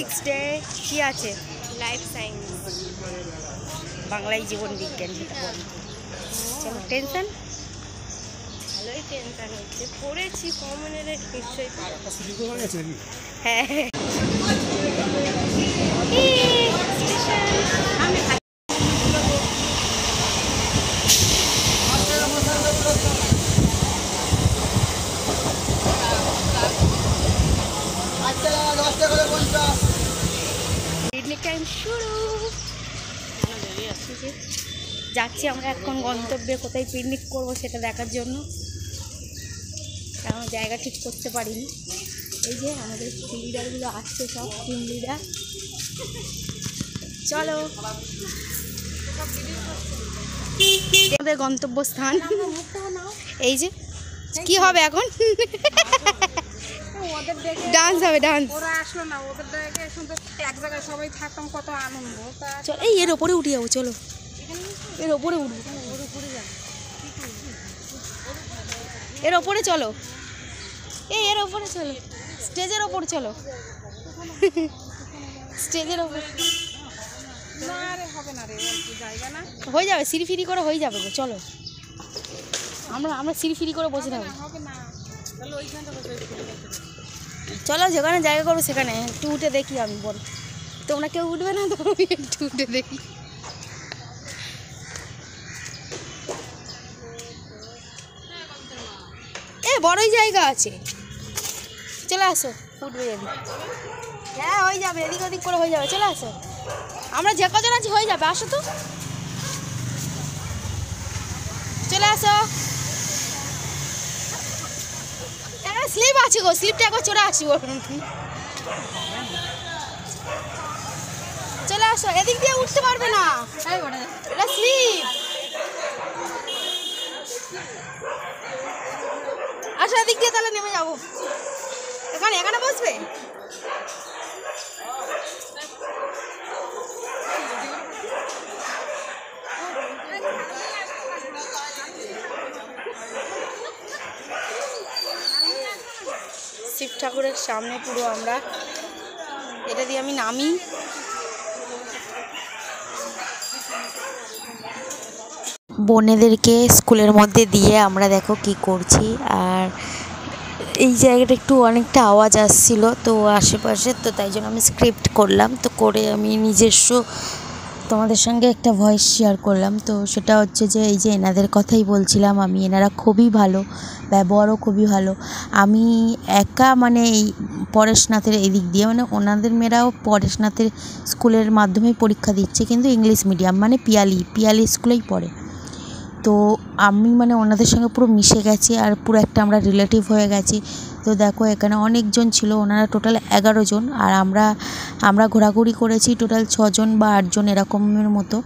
Civics day কি আছে? Life science, বাংলায় জীবন বিজ্ঞান। চলো, টেনশন ভালোই টেনশন হচ্ছে। পড়েছি কমনের নিশ্চয়ই পারবো। হ্যাঁ পিকনিক টাইম শুরু। যাচ্ছি আমরা এখন গন্তব্যে, কোথায় পিকনিক করবো সেটা দেখার জন্য। কারণ জায়গা ঠিক করতে পারিনি। এই যে আমাদের লিডারগুলো আসছে, সব টিম লিডার। চলো, আমাদের গন্তব্যস্থান এই যে। কি হবে এখন? ডান্স হবে, ডান্স। ওরা আসলো না, ওদের দেখে শুনতে এক জায়গায় সবাই থাকতাম, কত আনন্দ। চলো, এই এর ওপরে উঠে যাবো। চলো, এর ওপরে উঠবো। এর ওপরে চলো, এই এর ওপরে চলো, স্টেজের ওপর চলো। স্টেজের ওপর না রে, হবে না রে, জায়গা না। হয়ে যাবে, সিঁড়ি ফিরি করে হয়ে যাবে গো। চলো, আমরা সিঁড়ি ফিরি করে বসে থাকবো। হবে না, তাহলে ওইখানটা বসে চলো, যেখানে জায়গা করবো সেখানে একটু উঠে দেখি। আমি বল, তোমরা কেউ উঠবে না তো? আমি একটু উঠে দেখি। এ বড়ই জায়গা আছে, চলে আসো। উঠবে যদি, হ্যাঁ হয়ে যাবে, এদিক ওদিক করে হয়ে যাবে। চলে আসো, আমরা যে কজন আছি হয়ে যাবে। আসো তো, চলে আসো। স্লিপ আছে গো, স্লিপটা একবার চলে আসি। চলে আসো, এদিক দিয়ে উঠতে পারবে না, এটা স্লিপ। আসো, এদিক দিয়ে তাহলে নেমে যাবো। এখানে এখানে বসবে। শিব ঠাকুরের সামনে পুরো আমরা, এটা দিয়ে আমি নামি। বোনেদেরকে স্কুলের মধ্যে দিয়ে আমরা দেখো কি করছি। আর এই জায়গাটা একটু অনেকটা আওয়াজ আসছিল তো আশেপাশে, তো তাই জন্য আমি স্ক্রিপ্ট করলাম। তো করে আমি নিজস্ব তোমাদের সঙ্গে একটা ভয়েস শেয়ার করলাম। তো সেটা হচ্ছে যে এই যে এনাদের কথাই বলছিলাম আমি, এনারা খুবই ভালো, ব্যবহারও খুবই ভালো। আমি একা মানে এই পরেশনাথের এদিক দিয়ে, মানে ওনাদের মেয়েরাও পরেশনাথের স্কুলের মাধ্যমেই পরীক্ষা দিচ্ছে, কিন্তু ইংলিশ মিডিয়াম, মানে পিয়ালি স্কুলেই পড়ে। তো আমি মানে ওনাদের সঙ্গে পুরো মিশে গেছি, আর পুরো একটা আমরা রিলেটিভ হয়ে গেছি। তো দেখো এখানে অনেকজন ছিল, ওনারা টোটাল 11 জন, আর আমরা ঘোরাঘুরি করেছি টোটাল 6 জন বা 8 জন এরকমের মতো।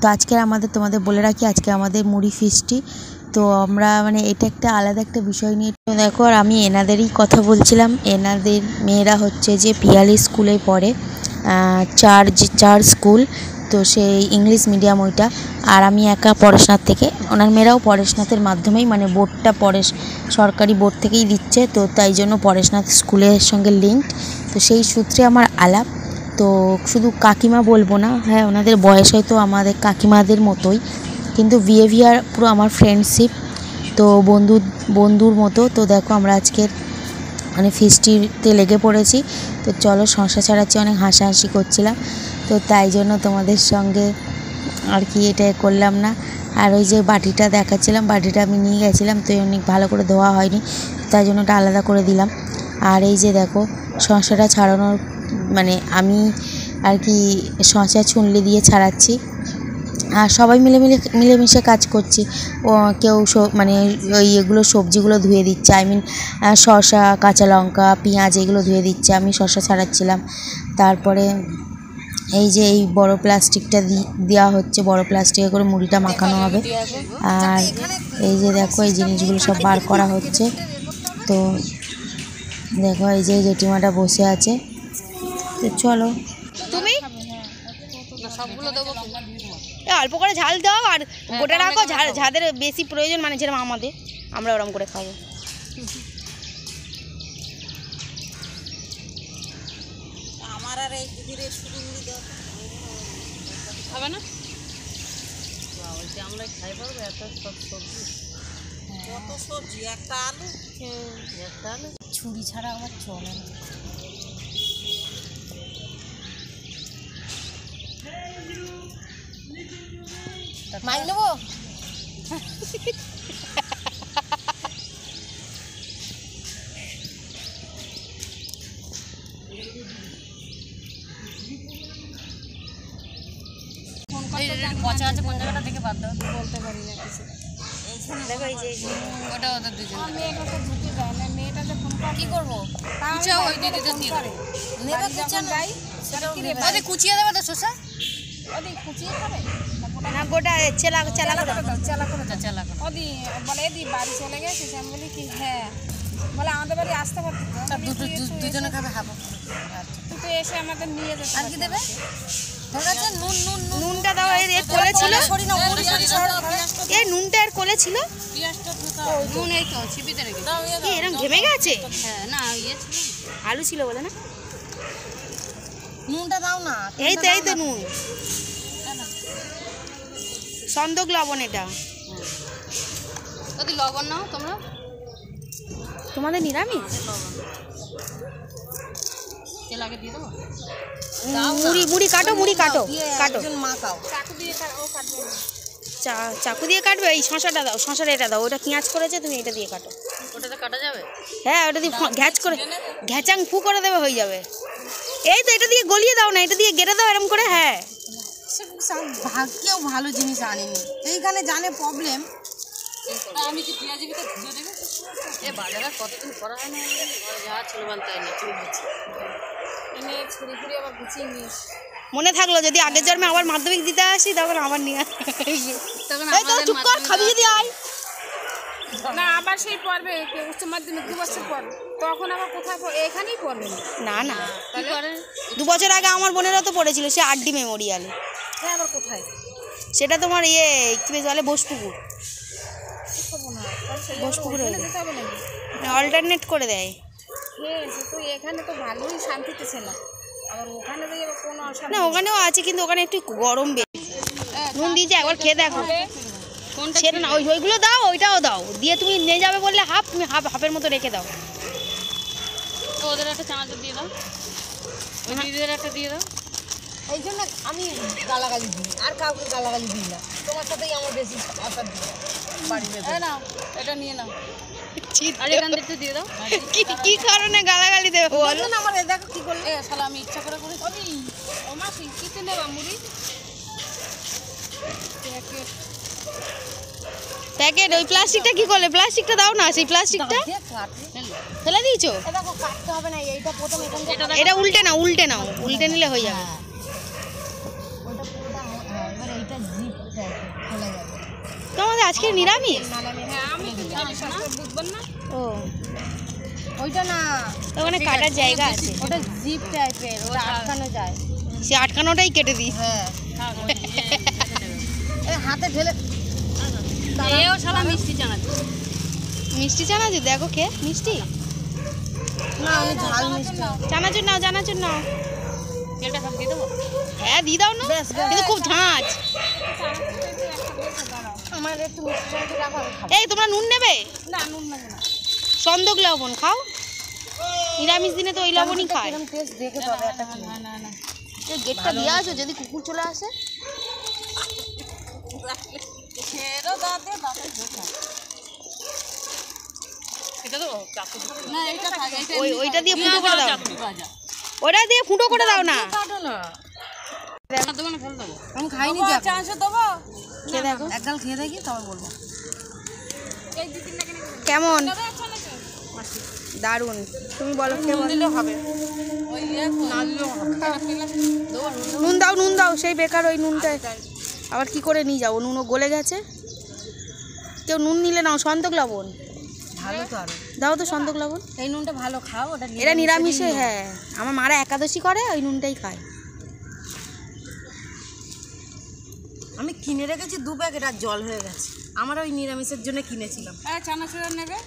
তো আজকে তোমাদের বলে রাখি, আজকে আমাদের মুড়ি ফিস্টি। তো আমরা মানে এটা একটা আলাদা একটা বিষয় নিয়ে। তো দেখো, আর আমি এনাদেরই কথা বলছিলাম। এনাদের মেয়েরা হচ্ছে যে পিয়ালি স্কুলে পড়ে, চার স্কুল, তো সেই ইংলিশ মিডিয়াম ওইটা। আর আমি একা পরেশনাথ থেকে, ওনার মেয়েরাও পরেশনাথের মাধ্যমেই, মানে বোর্ডটা সরকারি বোর্ড থেকেই দিচ্ছে, তো তাই জন্য পরেশনাথ স্কুলের সঙ্গে লিঙ্কড। তো সেই সূত্রে আমার আলাপ। তো শুধু কাকিমা বলবো না, হ্যাঁ ওনাদের বয়স হয়তো আমাদের কাকিমাদের মতোই, কিন্তু বিহেভিয়ার পুরো আমার ফ্রেন্ডশিপ, তো বন্ধুর মতো। তো দেখো আমরা আজকের মানে ফিস্টিতে লেগে পড়েছি। তো চলো, সংসার ছাড়াচ্ছি, অনেক হাসাহাসি করছিলাম, তো তাই জন্য তোমাদের সঙ্গে আর কি এটা করলাম না। আর ওই যে বাটিটা দেখাচ্ছিলাম, বাটিটা আমি নিয়ে গেছিলাম, তো অনেক ভালো করে ধোয়া হয়নি, তাই জন্য ওটা আলাদা করে দিলাম। আর এই যে দেখো সংসারটা ছাড়ানোর, মানে আমি আর কি সংসার ছুনলি দিয়ে ছাড়াচ্ছি, আর সবাই মিলেমিশে কাজ করছি। কেউ মানে ওই এগুলো সবজিগুলো ধুয়ে দিচ্ছে, শসা, কাঁচা লঙ্কা, পেঁয়াজ এগুলো ধুয়ে দিচ্ছে, আমি শসা ছাড়াচ্ছিলাম। তারপরে এই যে এই বড় প্লাস্টিকটা দেওয়া হচ্ছে, বড় প্লাস্টিকে করে মুড়িটা মাখানো হবে। আর এই যে দেখো এই জিনিসগুলো সব বার করা হচ্ছে। তো দেখো এই যে জেঠিমাটা বসে আছে। তো চলো, তুমি অল্প করে ঝাল দাও আর গোটা রাখো, ঝালের বেশি প্রয়োজন, মানে যেরকম আমরা ওরকম করে খাবো। হবে না? আমরা খাই পারবো এত সব সবজি, কত সবজি, একটা আলু, ছুরি ছাড়া আমার চলে না। মাইক নেবো? পচা আছে কোন জায়গাটা দেখে বাদ দাও, বলতে পারি না কিছু। দেখো এই যে ওটা ওদের দুজন। মেয়েটা তো ঢুকে যায় না, মেয়েটা যে ফোন করে কি করবো? কুচাও ওই দিদিতে দিয়ে দেবো। নেবে কুচা যাই, ওদের কুচিয়ে দেবে তো শসা? ওদি কুচিয়ে খাবে না গোটা চেলা চেলা করে চালা করে দাও। চালা করে। ওদি বলে এদি বাড়ি চলে গেছিস, আমি বলি কি হ্যাঁ, বলে আমাদের বাড়ি আসতে পারতি তো। তা আমি বলি, দুজনে খাবে হাবো। তুই তো এসে আমাদের নিয়ে যেতে আর কি দেবে? ঠিক আছে, নুন নুন নুন। নুনটা দাও, এর কোলে ছিল সরি না, মুড়ি সরি এই নুনটা এর কোলে ছিল। নুন এই তো ছিপিতে রেখে। কি এরকম ঘেমে গেছে? হ্যাঁ না ইয়ে ছিল। আলু ছিল বলে না? নুনটা দাও না। এই তো নুন, সন্দক লবণ এটা। যদি লবণ নাও তোমরা। তোমাদের নিরামিষ? তেল আগে দিয়ে দেবো। মুড়ি কাটো, মুড়ি কাটো কাটো। মা খাও। চাকু দিয়ে ও কাটবে না। চাকু দিয়ে কাটবে? এই শশাটা দাও, শশার এটা দাও, ওটা পেঁয়াজ করেছে, তুমি এটা দিয়ে কাটো। ওটাতে কাটা যাবে? হ্যাঁ, ওটা দিয়ে ঘ্যাচ করে ঘ্যাচাং ফু করে দেবে, হয়ে যাবে। এই তো এটা দিয়ে গলিয়ে দাও না, এটা দিয়ে গেড়ে দাও এরকম করে। হ্যাঁ, ভাগ্যেও ভালো জিনিস আনেনি, এইখানে জানে প্রবলেম। আমি কি পেঁয়াজি ভিতরে ধুয়ে দেবে? এ বাজারে কতদিন করা হয় না, যা ছিল বলতে হয় না, চুল দিচ্ছি। এনে ছুরি ছুরি আবার গুছিয়ে নিস। মনে থাকলো যদি আগের জন্মে আবার মাধ্যমিক দিতে আসি তখন আবার নিয়ে তখন এই তো চুপ কর, খাবি যদি আয়। না আবার সেই পড়বে উচ্চ মাধ্যমিক 2 বছর পর, তখন আবার কোথায় এখানেই পড়বে না। না না, কি করে? 2 বছর আগে আমার বোনেরও তো পড়েছিল, সে আরডি মেমোরিয়ালে। হ্যাঁ আবার কোথায় সেটা তোমার কি বেশ বলে, বোসপুকুর। বোসপুকুরে যেতে হবে নাকি? অল্টারনেট করে দেয়। হ্যাঁ তো এখানে তো ভালোই শান্তিতে ছিল, আবার ওখানে তো এবার কোনো না অশান্তি। ওখানেও আছে, কিন্তু ওখানে একটু গরম বেশি। নুন দিয়েছে, একবার খেয়ে দেখো। সেটা না, ওইগুলো দাও, ওইটাও দাও, দিয়ে তুমি নিয়ে যাবে বললে হাফ, তুমি হাফের মতো রেখে দাও। ওদের একটা চানাচুর দিয়ে দাও, ওই দিদিদের একটা দিয়ে দাও। এই জন্য আমি গালাগালি দিই, আর কাউকে গালাগালি দিই না, তোমার সাথেই আমার বেশি আসার দিই বাড়ি বেঁধে। নাও এটা নিয়ে নাও, আর এখান থেকে দিয়ে দাও। কি কারণে গালাগালি দেবে বলো? আমার দেখো কি করলো। এ শালা আমি ইচ্ছা করে করেছি। ও মাসি কিতে নেবা মুড়ি প্যাকেট, ওই প্লাস্টিকটা কি করলে? প্লাস্টিকটা দাও না, সেই প্লাস্টিকটা ফেলে দিয়েছো। দেখো কাটতে হবে না, এইটা প্রথম এখান থেকে এটা উল্টে নাও, উল্টে নাও, উল্টে নিলে হয়ে যাবে। ওইটা পুরোটা এবার এইটা জিপ খোলা যাবে। তোমাদের আজকে নিরামিষ? হ্যাঁ আমি তো জানি শাস্ত্র বুঝবেন না। ও, ওইটা না, ওখানে কাটার জায়গা আছে, ওটা জিপ টাইপের, ওটা আটকানো যায়। সে আটকানোটাই কেটে দিই। হ্যাঁ এই হাতে ঢেলে এও শালা মিষ্টি চানাচুর। মিষ্টি চানাচুর দেখো, কে মিষ্টি? না আমি ঝাল মিষ্টি। চানাচুর নাও, চানাচুর নাও। তেলটা সব দিয়ে দেবো। হ্যাঁ দিয়ে দাও না, কিন্তু খুব ঝাঁঝ। আমার একটু মিষ্টি চানাচুর রাখো, আমি খাবো। এই তোমরা নুন নেবে? না নুন নেবো না। সন্দক লবণ খাও, নিরামিষ দিনে তো ওই লবণই খায়। এরকম টেস্ট দেখে তবে একটা কি। এই গেটটা দিয়ে আসো, যদি কুকুর চলে আসে। এটা তো চাকু না, এটা থাক, এটা ওইটা দিয়ে ফুটো করে দাও, ওটা দিয়ে ফুটো করে দাও না। কাটো না, দোকানে ফেলে দেবো। আমি খাইনি। দেখো চান্সে দেবো খেয়ে দেখো এক গাল খেয়ে দেখি তবে বলবো। এই 2-3 টাকা নিয়ে কেমন। যাবে আচ্ছা না দারুণ, তুমি বলো কেমন। হবে ওই না দিলেও হবে। নুন দাও, নুন দাও, সেই বেকার ওই নুনটা আবার কি করে নিয়ে যাবো, নুনও গলে গেছে। কেউ নুন নিলে নাও, সন্দক লবণ ভালো তো আরো, দাও তো, সন্দক লবণ। এই নুনটা ভালো খাও, ওটা এটা নিরামিষে। হ্যাঁ, আমার মারা একাদশী করে, ওই নুনটাই খায়। আমি কিনে রেখেছি 2 প্যাকেট, আর জল হয়ে গেছে। আমার ওই নিরামিষের জন্য কিনেছিলাম। চানাচুর নেবে?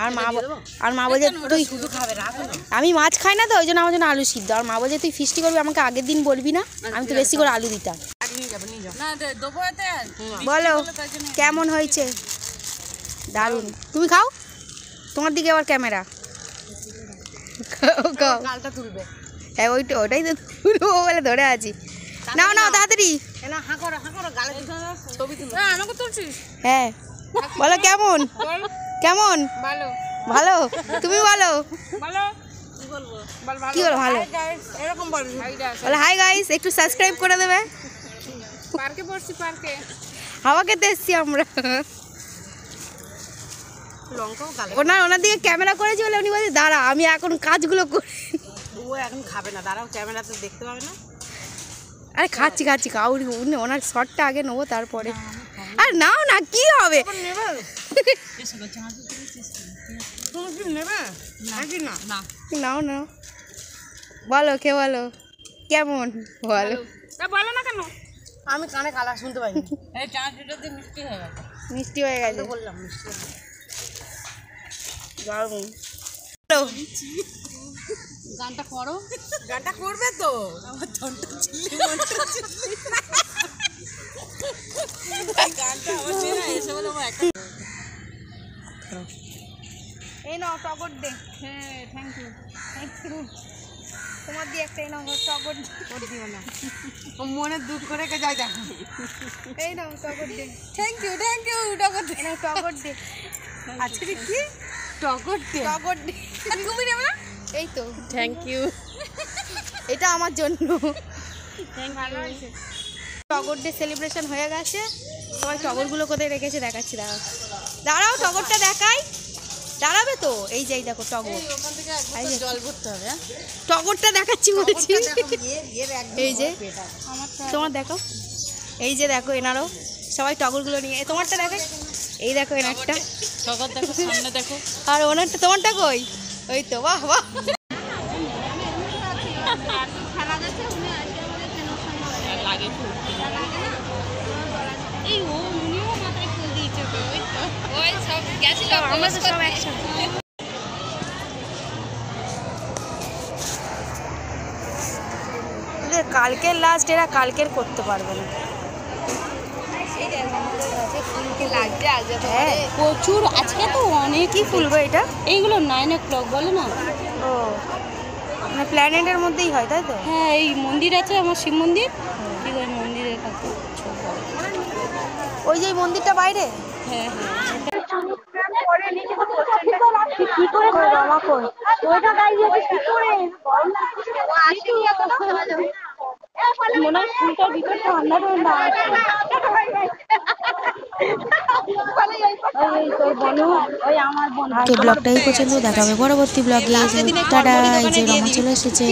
আর মা বলছে তুই শুধু খাবে রাখো না। আমি মাছ খাই না তো ওই জন্য আমার জন্য আলু সিদ্ধ। আর মা বলছে তুই ফিস্টি করবি আমাকে আগের দিন বলবি না, আমি তো বেশি করে আলু দিতাম। না দেবো এতে বলো কেমন হয়েছে? দারুণ। তুমি খাও, তোমার দিকে আবার ক্যামেরা। খাও। গালটা তুলবে। হ্যাঁ ওটাই তো তুলবো বলে ধরে আছি। নাও নাও তাড়াতাড়ি। না হাঁ করো গালে ছবি তুলো। হ্যাঁ আমাকে তুলছিস? হ্যাঁ বলো কেমন কেমন? ভালো ভালো। তুমি বলো ভালো বল ভালো কি বলো ভালো? এরকম বল বলো হাই গাইস, একটু সাবস্ক্রাইব করে দেবে। পার্কে পড়ছি পার্কে। হাওয়া খেতে এসছি আমরা। লঙ্কাও গালে। ওনার দিকে ক্যামেরা করেছি বলে উনি বলছে দাঁড়া আমি এখন কাজগুলো করি। ও এখন খাবে না, দাঁড়াও ক্যামেরাতে দেখতে পাবে না। আরে খাচ্ছি কাউরি ওনার শটটা আগে নেবো তারপরে। আর নাও না কি হবে? তুমি কি নেবে নাকি না? না নাও নাও। বলো কে বলো কেমন? বলো। বলো না কেন? আমি কানে কালা শুনতে পাইনি। এই চাঁদটা দিয়ে মিষ্টি হয়ে গেছে। মিষ্টি হয়ে গেছে বললাম মিষ্টি। দারুণ। গানটা করো। গানটা করবে তো? আমার ধনটা চিল্লি মনটা চিল্লি। গানটা হচ্ছে না এসে বলে আমার একটা। এই নাও টগর দে। হ্যাঁ থ্যাংক ইউ। তোমার দিয়ে একটা এই নাও টগর দিও না। ও মনে দুঃখ করে কে যায় দেখো। এই নাও টগর দে। থ্যাংক ইউ টগর দে। এই নাও টগর দে। আজকে কি টগর দে? টগর দে। আর তুমি নেবে না? এই তো থ্যাংক ইউ। এটা আমার জন্য। ভালো হয়েছে। টগর ডে সেলিব্রেশন হয়ে গেছে। সবাই টগরগুলো কোথায় রেখেছে দেখাচ্ছি। দাঁড়াও টগরটা দেখাই। দাঁড়াবে তো? এই যে দেখো টগর। ওখান থেকে একবার জল ভরতে হবে। টগরটা দেখাচ্ছি বলছি। এই যে তোমার দেখো, এই যে দেখো এনারও সবাই টগরগুলো নিয়ে। তোমারটা দেখাই, এই দেখো এনারটা। টগর দেখো সামনে দেখো। আর ওনারটা তোমারটা কই? ওই তো বাহ বাহ। লাগে এই ও উনিও মাথায় ফুল দিয়েছে তো ওই তো ওই সব গেছিল আমরা তো সব একসাথে। কালকের লাস্ট, এরা কালকের করতে পারবে না। হ্যাঁ প্রচুর আজকে তো অনেকই ফুল গো এটা। এইগুলো 9 o'clock বলে না? ও মানে প্ল্যানেটের মধ্যেই হয় তাই তো? হ্যাঁ এই মন্দির আছে আমার শিব মন্দির, ঠিক ওই মন্দিরের কাছে। ওই যে মন্দিরটা বাইরে। হ্যাঁ ব্লগটা এই পর্যন্ত, দেখা হবে পরবর্তী ব্লগে। টাটা। এই যে রমা চলে এসেছে।